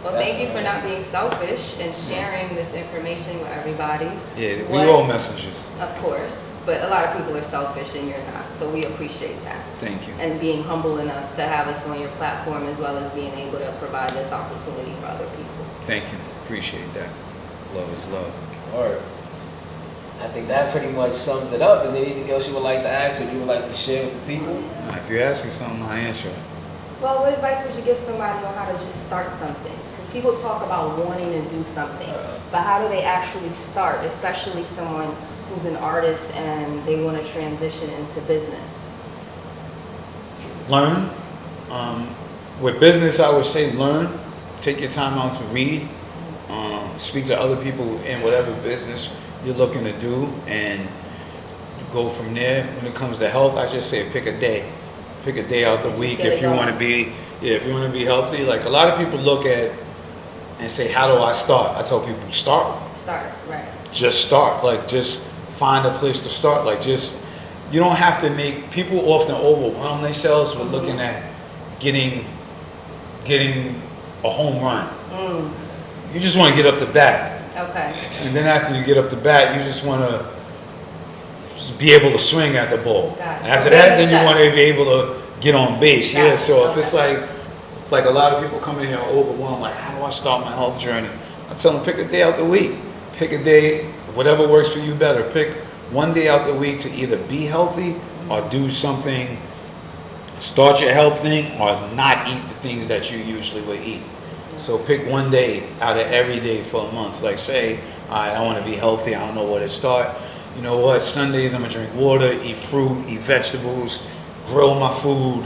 Well, thank you for not being selfish and sharing this information with everybody. Yeah, we What- all messengers. Of course, but a lot of people are selfish and you're not, so we appreciate that. Thank you. And being humble enough to have us on your platform as well as being able to provide this opportunity for other people. Thank you. Appreciate that. Love is love. Or I think that pretty much sums it up. Is there anything else you would like to ask or you would like to share with the people? If you ask me something, I answer it. Well, what advice would you give somebody on how to just start something? Because people talk about wanting to do something, but how do they actually start, especially someone who's an artist and they want to transition into business? Learn. With business, I would say learn. Take your time out to read. Speak to other people in whatever business you're looking to do, and go from there. When it comes to health, I just say pick a day. Pick a day out the week get if it you going. want to be. Yeah, if you want to be healthy. Like, a lot of people look at and say, "How do I start?" I tell people, start. Start, right. Just start. Like, just find a place to start. Like, just, you don't have to make, people often overwhelm themselves with looking at getting a home run. You just want to get up the bat. Okay. And then after you get up the bat, you just want to be able to swing at the ball. Got it. After So that, baby then you want to steps. be able to get on base. Got Yeah, it. so if it's Okay. like a lot of people come in here overwhelmed, like, how do I start my health journey? I tell them, pick a day out the week. Pick a day, whatever works for you better. Pick one day out the week to either be healthy or do something, start your health thing, or not eat the things that you usually would eat. So pick one day out of every day for a month. Like, say, I want to be healthy. I don't know where to start. You know what? Sundays I'm gonna drink water, eat fruit, eat vegetables, grill my food,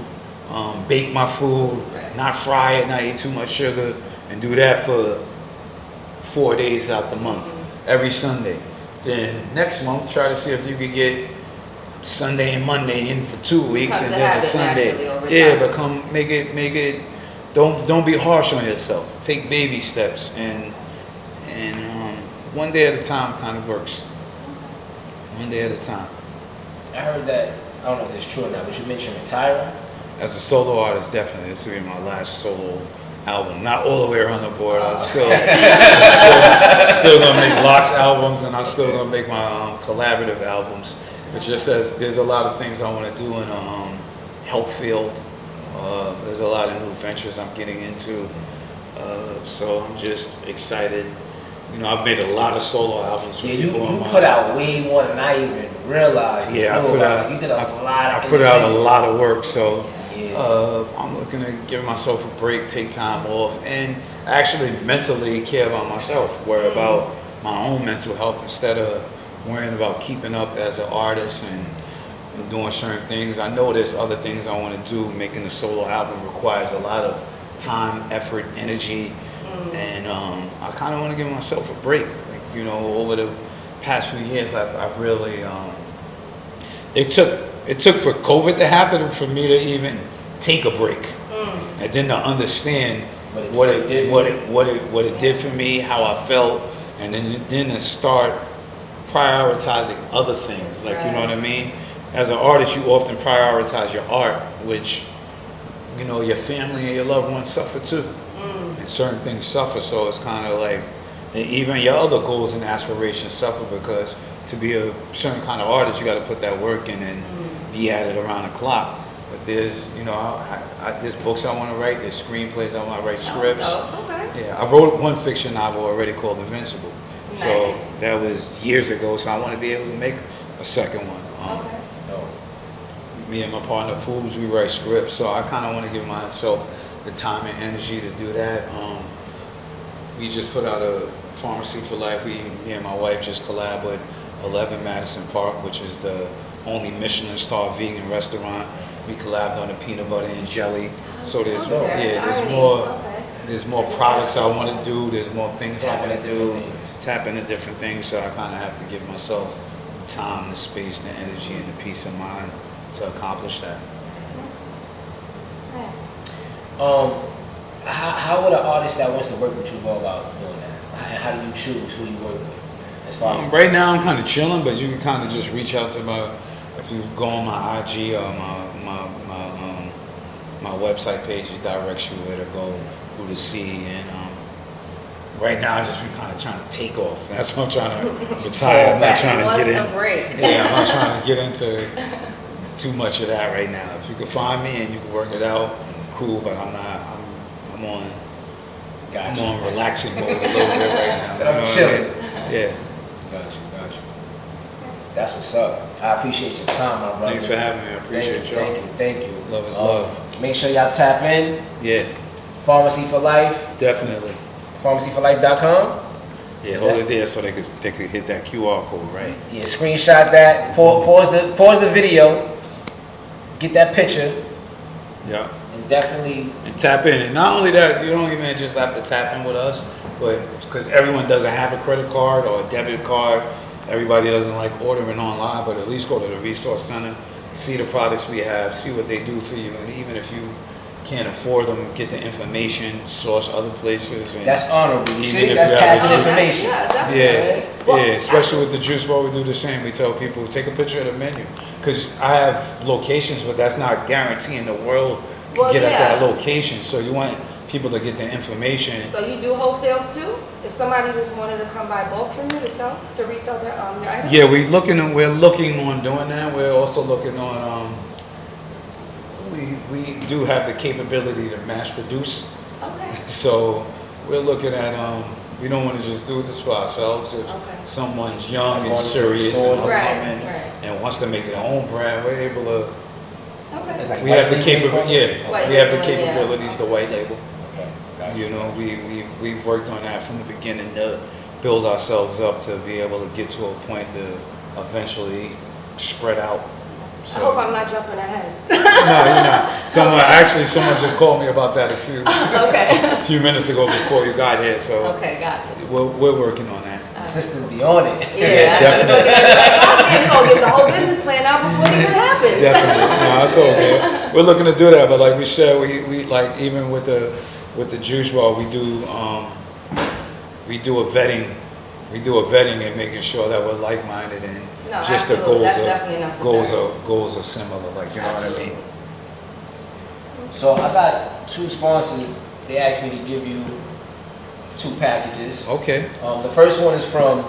bake my food, Right. not fry it, not eat too much sugar, and do that for 4 days out the month, every Sunday. Then next month, try to see if you could get Sunday and Monday in for 2 weeks, Becomes and a then a habit naturally Sunday. over Yeah, time. but make it. Don't be harsh on yourself. Take baby steps, and one day at a time kind of works. One day at a time. I heard that, I don't know if it's true or not, but you mentioned retiring. As a solo artist, definitely, this will be my last solo album. Not all the way around the board. I'm still gonna make Locks albums, and I'm still gonna make my collaborative albums. But just as there's a lot of things I want to do in a health field. There's a lot of new ventures I'm getting into. So I'm just excited. You know, I've made a lot of solo albums for Yeah, you people on my. put out way more than I even realize. Yeah, you did a lot of I put out a lot of work, so Yeah. I'm looking to give myself a break, take time off, and actually mentally care about myself, worry about my own mental health instead of worrying about keeping up as an artist and doing certain things. I know there's other things I want to do. Making a solo album requires a lot of time, effort, energy, and I kind of want to give myself a break. Like, you know, over the past few years, I've really it took for COVID to happen for me to even take a break, and then to understand what it did for me, how I felt, and then to start prioritizing other things. Like, you know what I mean? As an artist, you often prioritize your art, which, you know, your family and your loved ones suffer too, and certain things suffer. So it's kind of like, and even your other goals and aspirations suffer, because to be a certain kind of artist, you got to put that work in and be at it around the clock. But there's, you know, there's books I want to write, there's screenplays I want to write, scripts. Oh, okay. Yeah, I wrote one fiction novel already called Invincible. Nice. So that was years ago. So I want to be able to make a second one. Okay. Me and my partner Pools, we write scripts. So I kind of want to give myself the time and energy to do that. We just put out a Pharmacy for Life. Me and my wife just collab with 11 Madison Park, which is the only Michelin star vegan restaurant. We collabed on the peanut butter and jelly. So there's there's more products I want to do. There's more things I want to do. Tap into different things. So I kind of have to give myself the time, the space, the energy, and the peace of mind to accomplish that. Nice. How would an artist that wants to work with you go about doing that? And how do you choose who you work with? As far as Right now, I'm kind of chilling, but you can kind of just reach out to if you go on my IG or my website page, it directs you where to go, who to see, and right now I just been kind of trying to take off. That's what I'm trying to retire. I'm not trying to get in. Break. Yeah, I'm not trying to get into too much of that right now. If you can find me and you can work it out, cool. But I'm not. I'm on. Gotcha. I'm on relaxing mode a little bit right now. So I'm chilling. Yeah. Got you. That's what's up. I appreciate your time, my brother. Thanks for having me. I appreciate y'all. Thank you. Love is love. Make sure y'all tap in. Yeah. Pharmacy for Life. Definitely. PharmacyForLife.com. Yeah, hold it there so they could hit that QR code, right? Yeah, screenshot that. Pause the video. Get that picture. Yeah. And definitely. And tap in. And not only that, you don't even just have to tap in with us, but because everyone doesn't have a credit card or a debit card, everybody doesn't like ordering online, but at least go to the resource center, see the products we have, see what they do for you, and even if you can't afford them, get the information, source other places. And that's honorable. You see, if that's you have passing a- information. Yeah, definitely. Yeah, especially with the juice bar, we do the same. We tell people, take a picture of the menu. Because I have locations, but that's not guaranteeing the world can get at that location. So you want people to get the information. So you do wholesales too? If somebody just wanted to come buy bulk from you to resell their items? Yeah, we're looking on doing that. We're also looking on, we do have the capability to mass produce. Okay. So we're looking at, we don't want to just do this for ourselves. If someone's young and serious and upcoming and wants to make their own brand, we're able to. Okay. Like We have the capability. White We have the label, capabilities to white label. Okay. Gotcha. You know, we've worked on that from the beginning to build ourselves up to be able to get to a point to eventually spread out. I hope I'm not jumping ahead. No, you're not. Someone just called me about that a few minutes ago before you got here. So Okay, gotcha. we're working on that. Sisters be on it. Yeah, definitely. I can't go get the whole business plan out before it even happens. Definitely, no, that's all good. We're looking to do that, but like we said, we like even with the juice bar, we do a vetting. We do a vetting and making sure that we're like-minded and just the goals are similar. Like, you know what I mean? So I got 2 sponsors. They asked me to give you 2 packages. Okay. The first one is from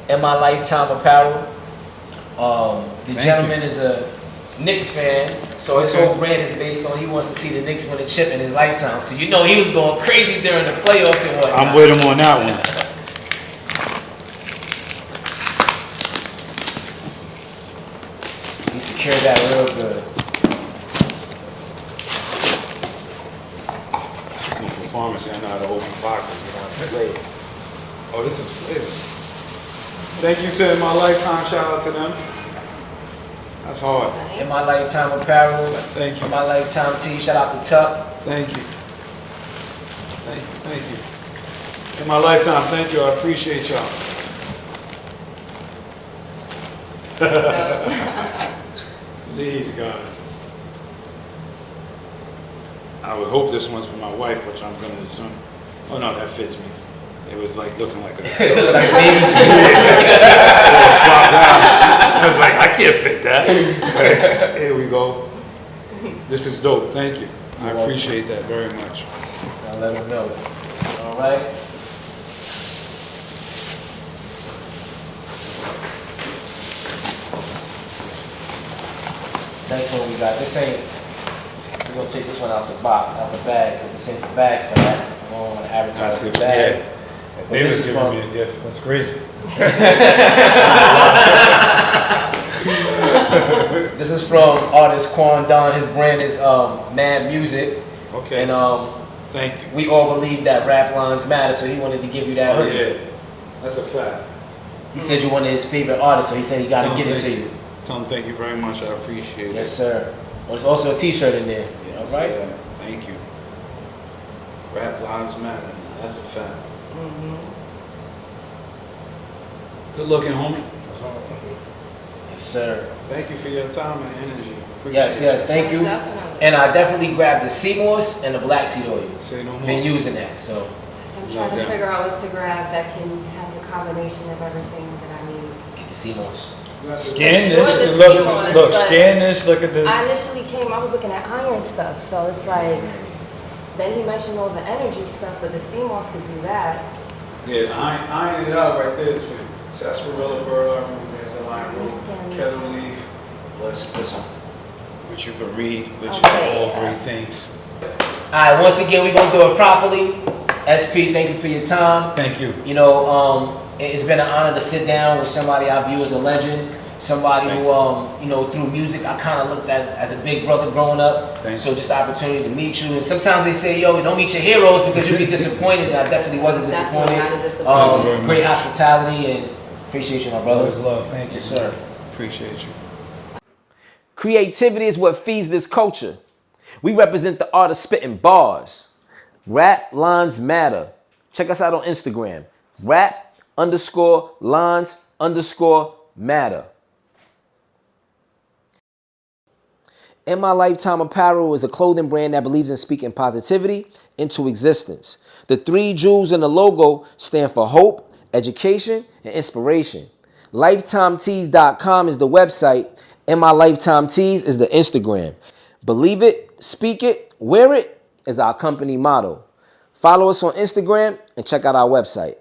In My Lifetime Apparel. The gentleman is a Knicks fan, so his whole brand is based on he wants to see the Knicks win a chip in his lifetime. So you know he was going crazy during the playoffs and whatnot. I'm with him on that one. Secure that real good. For pharmacy, I know how to open boxes without flavor. Oh, this is flavors. Thank you to In My Lifetime. Shout out to them. That's hard. In My Lifetime apparel. Thank you. In My Lifetime tee. Shout out to Tuck. Thank you. Thank you. In My Lifetime, thank you. I appreciate y'all. Please, God. I would hope this one's for my wife, which I'm going to assume. Oh, no, that fits me. It was like looking like a... Like a baby tee. I was like, I can't fit that. Like, here we go. This is dope. Thank you. I appreciate that very much. I'll let them know. All right. Next one we got. This ain't. We're gonna take this one out the box, out the bag, because this ain't the bag for that. I don't want to advertise the bag. Yeah. They was giving me a gift. That's crazy. This is from artist Quan Don. His brand is Mad Music. Okay. And thank you. we all believe that rap lines matter, so he wanted to give you that. Oh yeah, that's a fact. He said you're one of his favorite artists, so he said he got to give it to you. Tell him thank you very much. I appreciate it. Yes, sir. Well, there's also a T-shirt in there. Yes, all right. Thank you. Rap lives matter. That's a fact. Good looking, homie. Yes, sir. Thank you for your time and energy. Yes, thank you. Definitely. And I definitely grabbed the sea moss and the black seed oil. Say no more. Been using that, so. So I'm trying to figure out what to grab that has a combination of everything that I need. Get the sea moss. Scan Sure, this. the Look, sea moss, look. but Scan this. Look at this. I initially I was looking at iron stuff, so it's like, then he mentioned all the energy stuff, but the sea moss could do that. Yeah, iron it out right there. It's for sarsaparilla, burdock, dandelion root, kettle leaf. Bless this one. Which you can read, which Okay, all great things. All right, once again, we're going to do it properly. SP, thank you for your time. Thank you. You know, it's been an honor to sit down with somebody I view as a legend. Somebody who, you know, through music, I kind of looked as a big brother growing up. So just the opportunity to meet you. And sometimes they say, yo, don't meet your heroes because you get disappointed. And I definitely wasn't disappointed. Definitely not a disappointment. Great hospitality and appreciate you, my brother. Always love. Thank you. Yes, sir. Appreciate you. Creativity is what feeds this culture. We represent the art of spitting bars. Rap lines matter. Check us out on Instagram. Rap_lines_matter. In My Lifetime Apparel is a clothing brand that believes in speaking positivity into existence. The 3 jewels in the logo stand for hope, education, and inspiration. LifetimeTees.com is the website. In My Lifetime Tees is the Instagram. Believe it, speak it, wear it is our company motto. Follow us on Instagram and check out our website.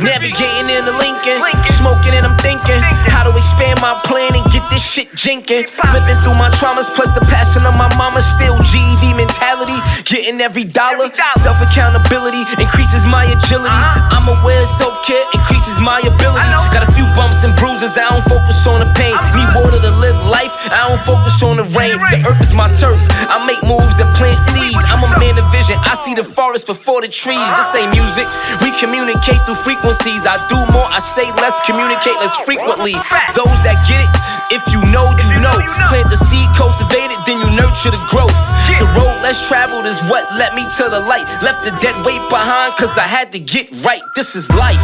Navigating in the Lincoln, smoking and I'm thinking how to expand my plan and get this shit jinking. Living through my traumas plus the passion of my mama. Still GED mentality, getting every dollar. Self-accountability increases my agility. I'm aware self-care increases my ability. Got a few bumps and bruises, I don't focus on the pain. Need water to live life, I don't focus on the rain. The earth is my turf, I make moves and plant seeds. I'm a man of vision, I see the forest before the trees. This ain't music, we communicate through frequencies. I do more, I say less, communicate less frequently. Those that get it, if you know, you know. Plant the seed, cultivate it, then you nurture the growth. The road less traveled is what led me to the light. Left the dead weight behind, cause I had to get right. This is life.